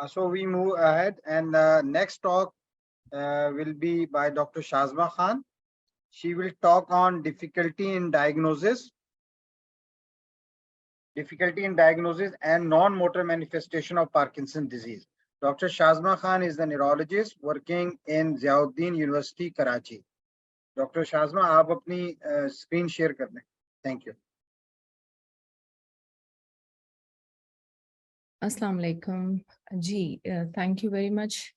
So we move ahead, and the next talk will be by Dr. Shazma Khan. She will talk on difficulty in diagnosis and non-motor manifestation of Parkinson's disease. Dr. Shazma Khan is the neurologist working in Ziauddin University, Karachi. Dr. Shazma, आप अपनी screen share कर दें. Thank you. Assalamu alaikum. Thank you very much,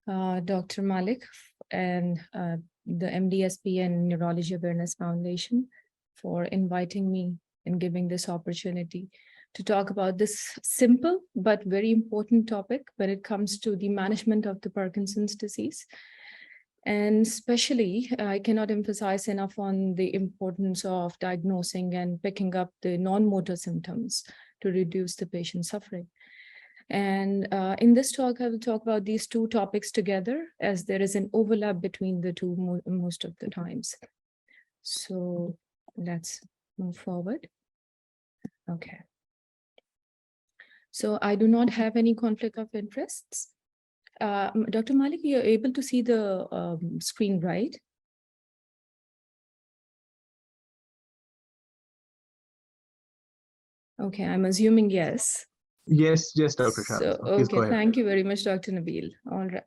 Dr. Malik and the MDSP and Neurology Awareness Foundation for inviting me and giving this opportunity to talk about this simple but very important topic when it comes to the management of the Parkinson's disease. And especially, I cannot emphasize enough on the importance of diagnosing and picking up the non-motor symptoms to reduce the patient's suffering. And in this talk, I will talk about these two topics together, as there is an overlap between the two most of the times. So let's move forward. Okay. So I do not have any conflict of interests. Dr. Malik, you're able to see the screen, right? Okay, I'm assuming yes. Yes, Dr. Shah. So, okay, thank you very much, Dr. Nabil. All right.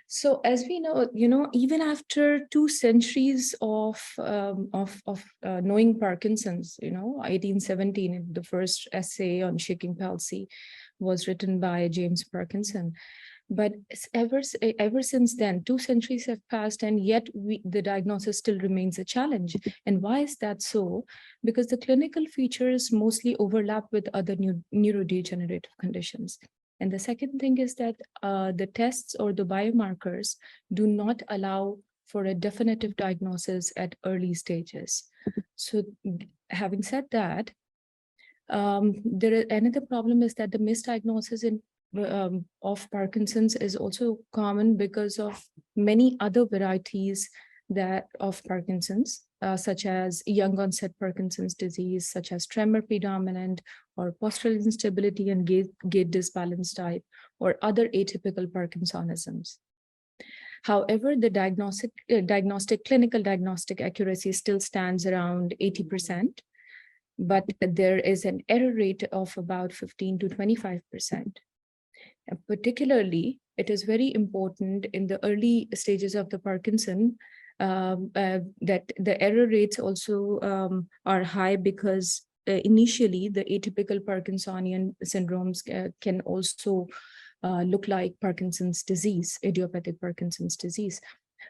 So as we know, even after 2 centuries of knowing Parkinson's, 1817, the first essay on shaking palsy was written by James Parkinson. But ever since then, 2 centuries have passed, and yet the diagnosis still remains a challenge. And why is that so? Because the clinical features mostly overlap with other neurodegenerative conditions. And the second thing is that the tests or the biomarkers do not allow for a definitive diagnosis at early stages. So having said that, another problem is that the misdiagnosis of Parkinson's is also common because of many other varieties of Parkinson's, such as young onset Parkinson's disease, such as tremor predominant or postural instability and gait disbalance type, or other atypical Parkinsonisms. However, the clinical diagnostic accuracy still stands around 80%, but there is an error rate of about 15 to 25%. And particularly, it is very important in the early stages of the Parkinson that the error rates also are high, because initially the atypical Parkinsonian syndromes can also look like Parkinson's disease, idiopathic Parkinson's disease.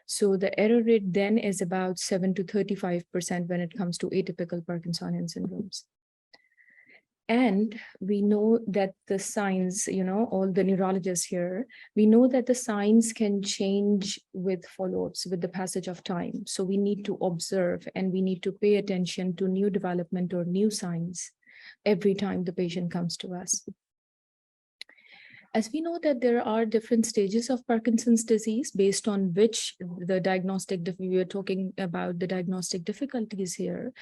So the error rate then is about 7 to 35% when it comes to atypical Parkinsonian syndromes. And we know that the signs, all the neurologists here, we know that the signs can change with follow-ups, with the passage of time. So we need to observe and we need to pay attention to new development or new signs every time the patient comes to us. As we know that there are different stages of Parkinson's disease based on which the diagnostic, we are talking about the diagnostic difficulties here.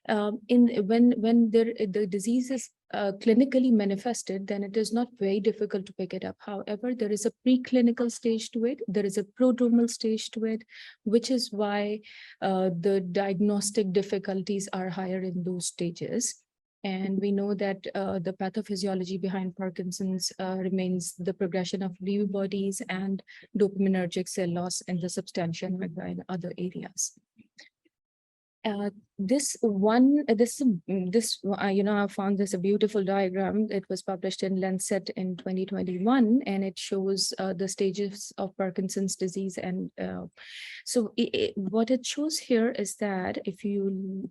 When the disease is clinically manifested, then it is not very difficult to pick it up. However, there is a preclinical stage to it. There is a prodromal stage to it, which is why the diagnostic difficulties are higher in those stages. And we know that the pathophysiology behind Parkinson's remains the progression of Lewy bodies and dopaminergic cell loss in the substantia nigra and other areas. I found this a beautiful diagram. It was published in Lancet in 2021, and it shows the stages of Parkinson's disease. And so what it shows here is that if you,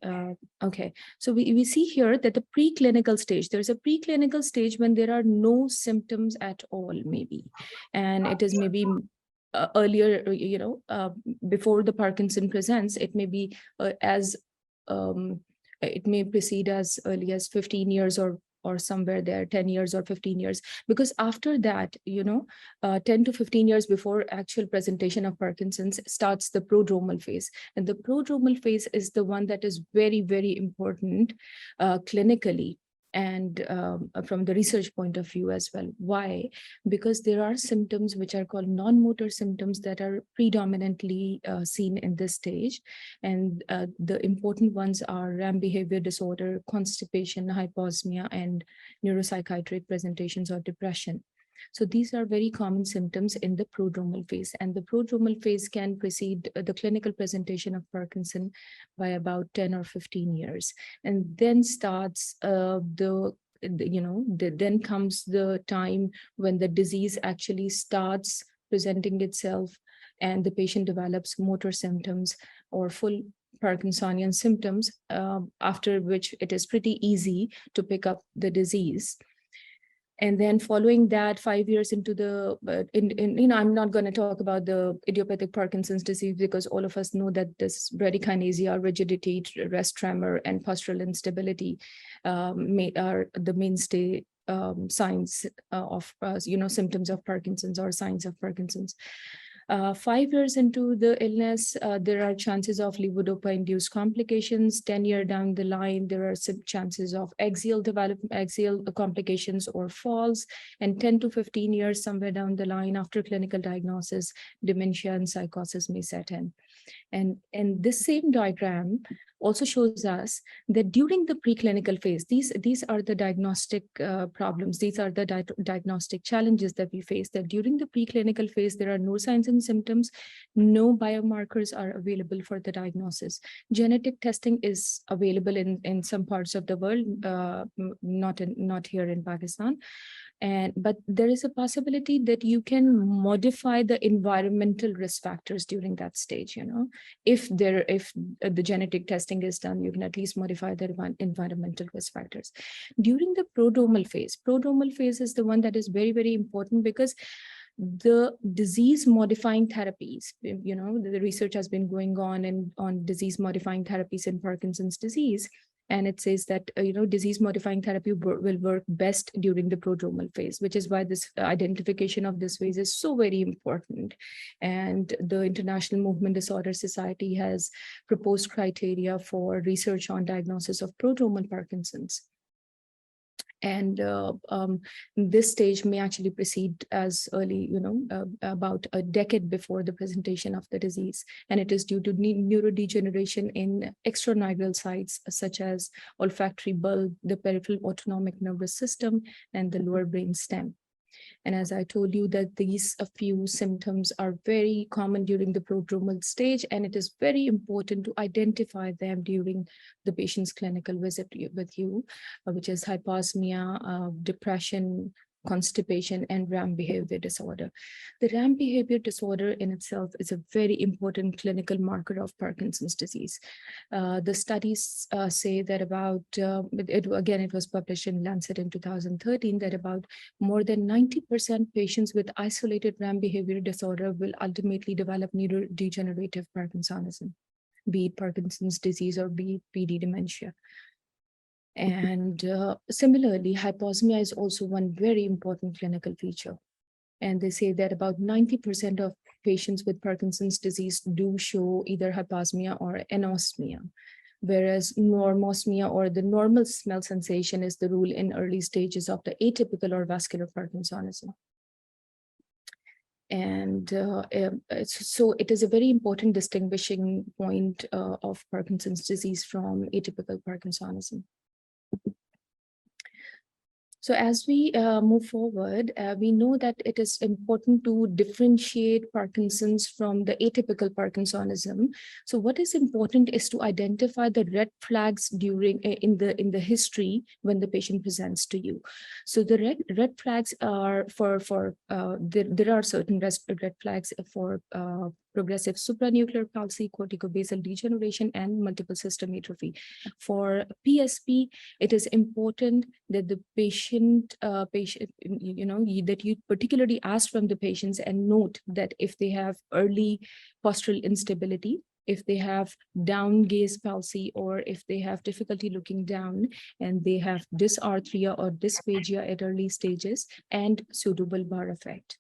so we see here that the preclinical stage, there's a preclinical stage when there are no symptoms at all, maybe. And it is maybe earlier, before the Parkinson presents, it may be it may proceed as early as 15 years or somewhere there, 10 years or 15 years, because after that, 10 to 15 years before actual presentation of Parkinson's starts the prodromal phase. And the prodromal phase is the one that is very, very important clinically. and from the research point of view as well. Why? Because there are symptoms which are called non-motor symptoms that are predominantly seen in this stage. And the important ones are RAM behavior disorder, constipation, hyposmia, and neuropsychiatric presentations or depression. So these are very common symptoms in the prodromal phase, and the prodromal phase can precede the clinical presentation of Parkinson by about 10 or 15 years. And then starts then comes the time when the disease actually starts presenting itself and the patient develops motor symptoms or full Parkinsonian symptoms, after which it is pretty easy to pick up the disease. And then following that, 5 years into the, I'm not going to talk about the idiopathic Parkinson's disease because all of us know that this bradykinesia, rigidity, rest tremor, and postural instability are the mainstay signs of, symptoms of Parkinson's or signs of Parkinson's. 5 years into the illness, there are chances of levodopa-induced complications. 10 years down the line, there are some chances of axial complications or falls. And 10 to 15 years somewhere down the line after clinical diagnosis, dementia and psychosis may set in. And this same diagram also shows us that during the preclinical phase, these are the diagnostic problems. These are the diagnostic challenges that we face, that during the preclinical phase, there are no signs and symptoms, no biomarkers are available for the diagnosis. Genetic testing is available in some parts of the world, not here in Pakistan. But there is a possibility that you can modify the environmental risk factors during that stage. If the genetic testing is done, you can at least modify the environmental risk factors. During the prodromal phase is the one that is very, very important because the disease modifying therapies, the research has been going on disease modifying therapies in Parkinson's disease. And it says that, disease modifying therapy will work best during the prodromal phase, which is why this identification of this phase is so very important. And the International Movement Disorder Society has proposed criteria for research on diagnosis of prodromal Parkinson's. And this stage may actually proceed as early, about a decade before the presentation of the disease. And it is due to neurodegeneration in extraneural sites, such as olfactory bulb, the peripheral autonomic nervous system, and the lower brain stem. And as I told you that these few symptoms are very common during the prodromal stage, and it is very important to identify them during the patient's clinical visit with you, which is hyposmia, depression, constipation, and RAM behavior disorder. The RAM behavior disorder in itself is a very important clinical marker of Parkinson's disease. The studies say that about, it was published in Lancet in 2013, that about more than 90% patients with isolated RAM behavior disorder will ultimately develop neurodegenerative Parkinsonism, be it Parkinson's disease or be it PD dementia. And similarly, hyposmia is also one very important clinical feature. And they say that about 90% of patients with Parkinson's disease do show either hyposmia or anosmia, whereas normosmia, or the normal smell sensation, is the rule in early stages of the atypical or vascular Parkinsonism. And so it is a very important distinguishing point of Parkinson's disease from atypical Parkinsonism. So as we move forward, we know that it is important to differentiate Parkinson's from the atypical Parkinsonism. So what is important is to identify the red flags during in the history when the patient presents to you. So the red flags are there are certain red flags for progressive supranuclear palsy, corticobasal degeneration, and multiple system atrophy. For PSP, it is important that the patient, that you particularly ask from the patients and note that if they have early postural instability, if they have down gaze palsy, or if they have difficulty looking down, and they have dysarthria or dysphagia at early stages, and pseudobulbar effect.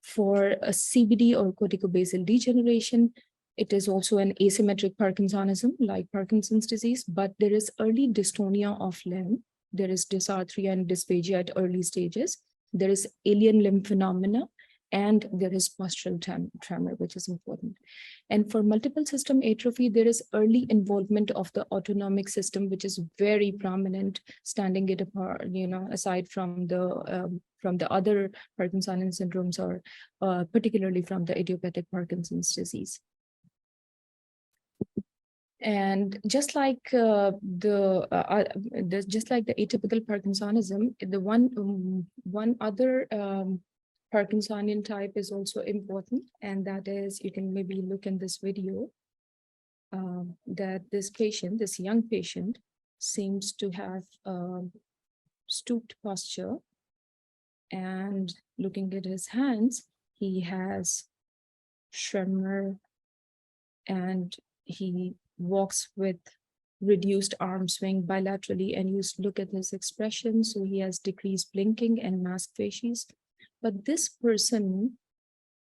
For a CBD or corticobasal degeneration, it is also an asymmetric Parkinsonism like Parkinson's disease, but there is early dystonia of limb, There is dysarthria and dysphagia at early stages. There is alien limb phenomena, and there is postural tremor, which is important. And for multiple system atrophy, there is early involvement of the autonomic system, which is very prominent, standing it apart, aside from the other Parkinsonian syndromes, or particularly from the idiopathic Parkinson's disease. And just like the atypical Parkinsonism, the one other Parkinsonian type is also important, and that is, you can maybe look in this video, that this young patient seems to have stooped posture, and looking at his hands, he has tremor, and he walks with reduced arm swing bilaterally, and you look at his expression, so he has decreased blinking and masked facies. But this person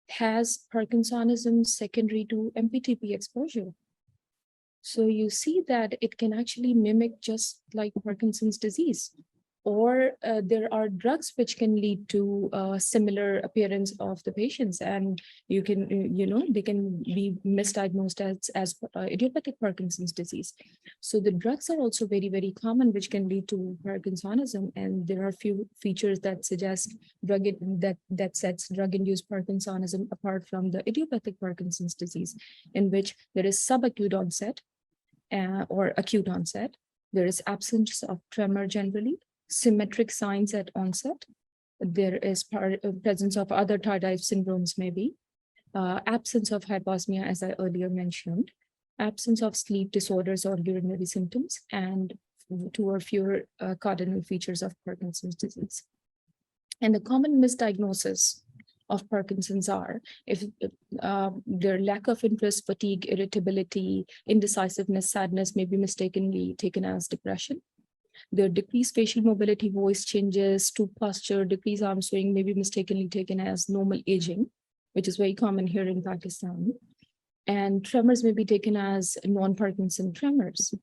has Parkinsonism secondary to MPTP exposure. So you see that it can actually mimic just like Parkinson's disease. Or there are drugs which can lead to similar appearance of the patients, and you can, they can be misdiagnosed as idiopathic Parkinson's disease. So the drugs are also very, very common, which can lead to Parkinsonism, and there are few features that suggest that sets drug-induced Parkinsonism apart from the idiopathic Parkinson's disease, in which there is subacute onset or acute onset. There is absence of tremor generally, symmetric signs at onset. There is presence of other tardive syndromes, maybe absence of hyposmia, as I earlier mentioned, absence of sleep disorders or urinary symptoms, and 2 or fewer cardinal features of Parkinson's disease. And the common misdiagnosis of Parkinson's are if their lack of interest, fatigue, irritability, indecisiveness, sadness may be mistakenly taken as depression. Their decreased facial mobility, voice changes, stoop posture, decreased arm swing may be mistakenly taken as normal aging, which is very common here in Pakistan. And tremors may be taken as non-Parkinson tremors.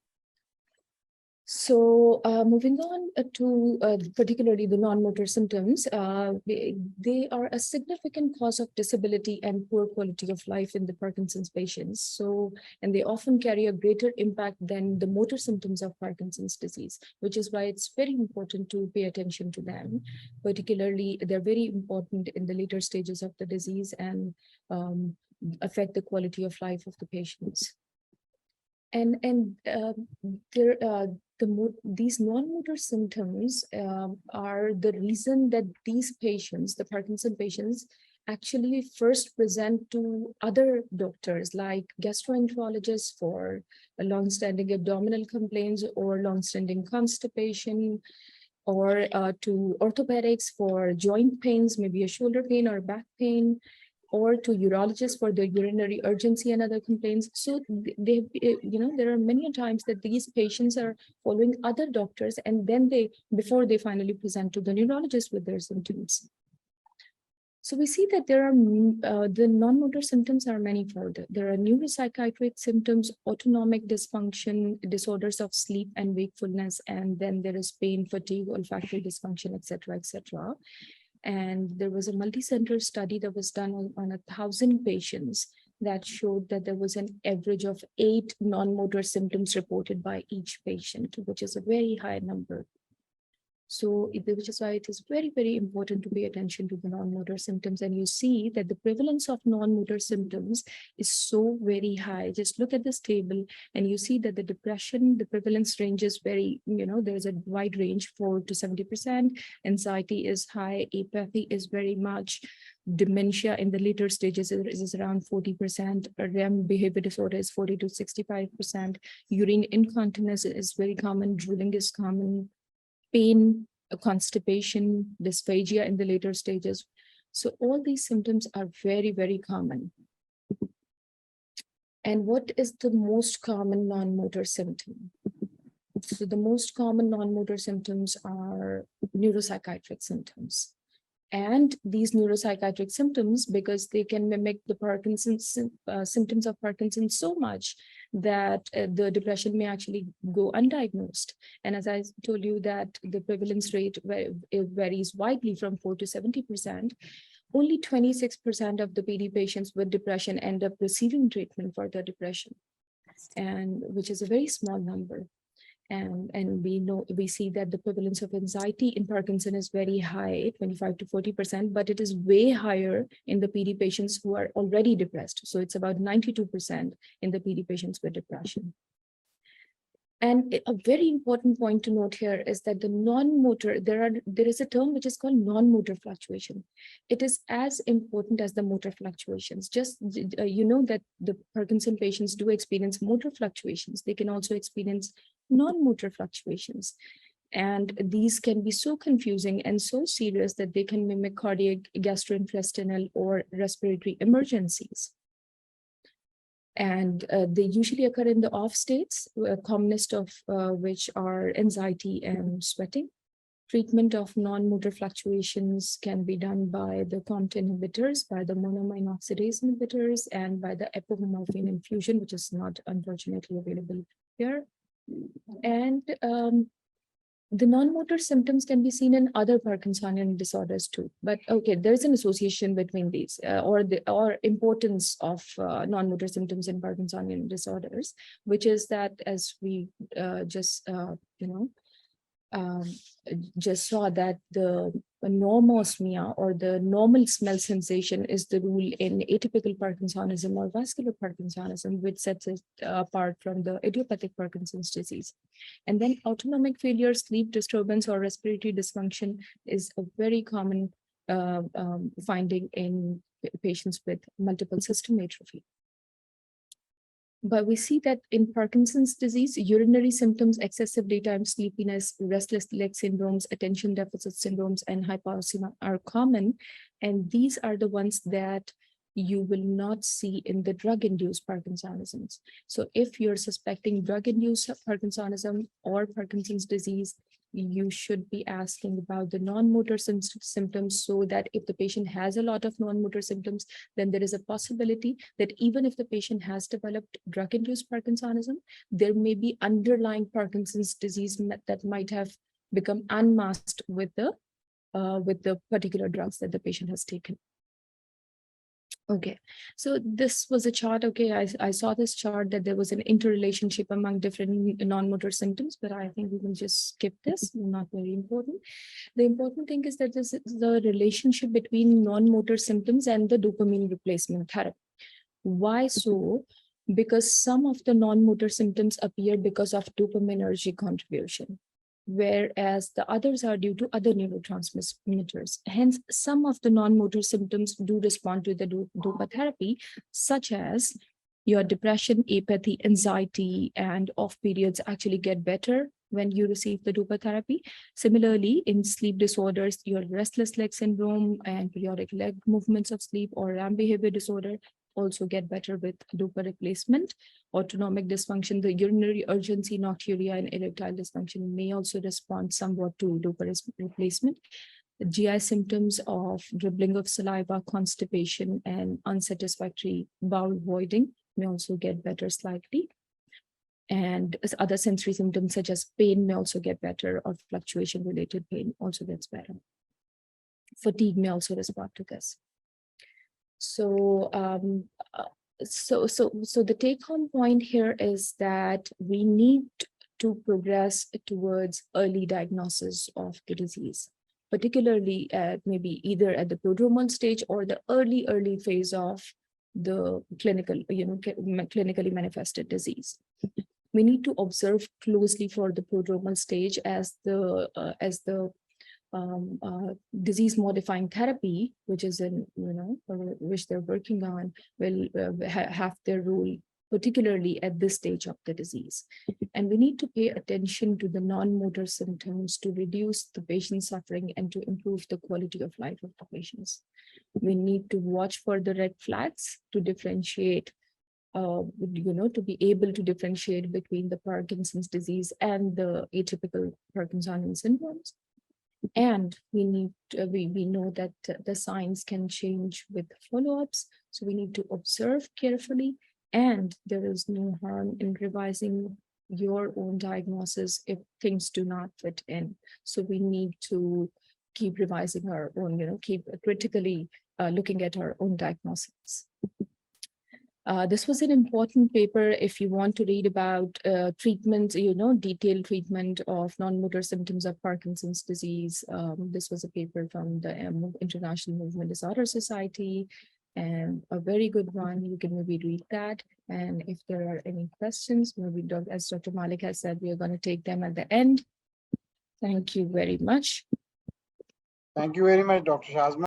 So moving on to particularly the non-motor symptoms, they are a significant cause of disability and poor quality of life in the Parkinson's patients. So, and they often carry a greater impact than the motor symptoms of Parkinson's disease, which is why it's very important to pay attention to them. Particularly, they're very important in the later stages of the disease and affect the quality of life of the patients. And these non-motor symptoms are the reason that these patients, the Parkinson patients, actually first present to other doctors like gastroenterologists for long-standing abdominal complaints or long-standing constipation, or to orthopedics for joint pains, maybe a shoulder pain or back pain, or to urologists for their urinary urgency and other complaints. So there are many times that these patients are following other doctors, and then before they finally present to the neurologist with their symptoms. So we see that there are the non-motor symptoms are manifold. There are neuropsychiatric symptoms, autonomic dysfunction, disorders of sleep and wakefulness, and then there is pain, fatigue, olfactory dysfunction, etc., etc. And there was a multi-center study that was done on 1,000 patients that showed that there was an average of 8 non-motor symptoms reported by each patient, which is a very high number. So which is why it is very, very important to pay attention to the non-motor symptoms. And you see that the prevalence of non-motor symptoms is so very high. Just look at this table and you see that the depression, the prevalence range is very, there's a wide range, 4 to 70%. Anxiety is high, apathy is very much. Dementia in the later stages is around 40%. REM behavior disorder is 40 to 65%. Urine incontinence is very common. Drooling is common. Pain, constipation, dysphagia in the later stages. So all these symptoms are very, very common. And what is the most common non-motor symptom? So the most common non-motor symptoms are neuropsychiatric symptoms. And these neuropsychiatric symptoms, because they can mimic the Parkinson's symptoms of Parkinson's so much that the depression may actually go undiagnosed. And as I told you that the prevalence rate it varies widely from 4 to 70%, only 26% of the PD patients with depression end up receiving treatment for their depression, and which is a very small number. And we see that the prevalence of anxiety in Parkinson is very high, 25 to 40%, but it is way higher in the PD patients who are already depressed. So it's about 92% in the PD patients with depression. And a very important point to note here is that the non-motor, there is a term which is called non-motor fluctuation. It is as important as the motor fluctuations. Just you know that the Parkinson patients do experience motor fluctuations. They can also experience non-motor fluctuations. And these can be so confusing and so serious that they can mimic cardiac, gastrointestinal, or respiratory emergencies. And they usually occur in the off states, commonest of which are anxiety and sweating. Treatment of non-motor fluctuations can be done by the COMT inhibitors, by the monoamine oxidase inhibitors, and by the epomorphine infusion, which is not unfortunately available here. And the non-motor symptoms can be seen in other Parkinsonian disorders too. But okay, there's an association between these or importance of non-motor symptoms in Parkinsonian disorders, which is that, as we just saw, that the normosmia, or the normal smell sensation, is the rule in atypical Parkinsonism or vascular Parkinsonism, which sets it apart from the idiopathic Parkinson's disease. And then autonomic failure, sleep disturbance, or respiratory dysfunction is a very common finding in patients with multiple system atrophy. But we see that in Parkinson's disease, urinary symptoms, excessive daytime sleepiness, restless leg syndromes, attention deficit syndromes, and hypoxemia are common. And these are the ones that you will not see in the drug-induced Parkinsonisms. So if you're suspecting drug-induced Parkinsonism or Parkinson's disease, you should be asking about the non-motor symptoms, so that if the patient has a lot of non-motor symptoms, then there is a possibility that even if the patient has developed drug-induced Parkinsonism, there may be underlying Parkinson's disease that might have become unmasked with the particular drugs that the patient has taken. Okay, so this was a chart. Okay, I saw this chart that there was an interrelationship among different non-motor symptoms, but I think we can just skip this, not very important. The important thing is that this is the relationship between non-motor symptoms and the dopamine replacement therapy. Why so? Because some of the non-motor symptoms appear because of dopaminergic contribution, whereas the others are due to other neurotransmitters. Hence, some of the non-motor symptoms do respond to the dopa therapy, such as your depression, apathy, anxiety, and off periods actually get better when you receive the dopa therapy. Similarly, in sleep disorders, your restless leg syndrome and periodic leg movements of sleep, or RAM behavior disorder, also get better with dopa replacement. Autonomic dysfunction, the urinary urgency, nocturia, and erectile dysfunction may also respond somewhat to dopa replacement. The GI symptoms of dribbling of saliva, constipation, and unsatisfactory bowel voiding may also get better slightly. And other sensory symptoms such as pain may also get better, or fluctuation-related pain also gets better. Fatigue may also respond to this. So, so the take-home point here is that we need to progress towards early diagnosis of the disease, particularly maybe either at the prodromal stage or the early phase of the clinical, clinically manifested disease. We need to observe closely for the prodromal stage as the disease-modifying therapy, which is which they're working on, will have their role, particularly at this stage of the disease. And we need to pay attention to the non-motor symptoms to reduce the patient's suffering and to improve the quality of life of the patients. We need to watch for the red flags to differentiate, to be able to differentiate between the Parkinson's disease and the atypical Parkinsonian syndromes. And we need we know that the signs can change with follow-ups, so we need to observe carefully, and there is no harm in revising your own diagnosis if things do not fit in. So we need to keep revising our own, keep critically looking at our own diagnosis. This was an important paper if you want to read about treatment, detailed treatment of non-motor symptoms of Parkinson's disease. This was a paper from the International Movement Disorder Society, and a very good one. You can maybe read that. And if there are any questions, maybe as Dr. Malik has said, we are going to take them at the end. Thank you very much. Thank you very much, Dr. Shazma.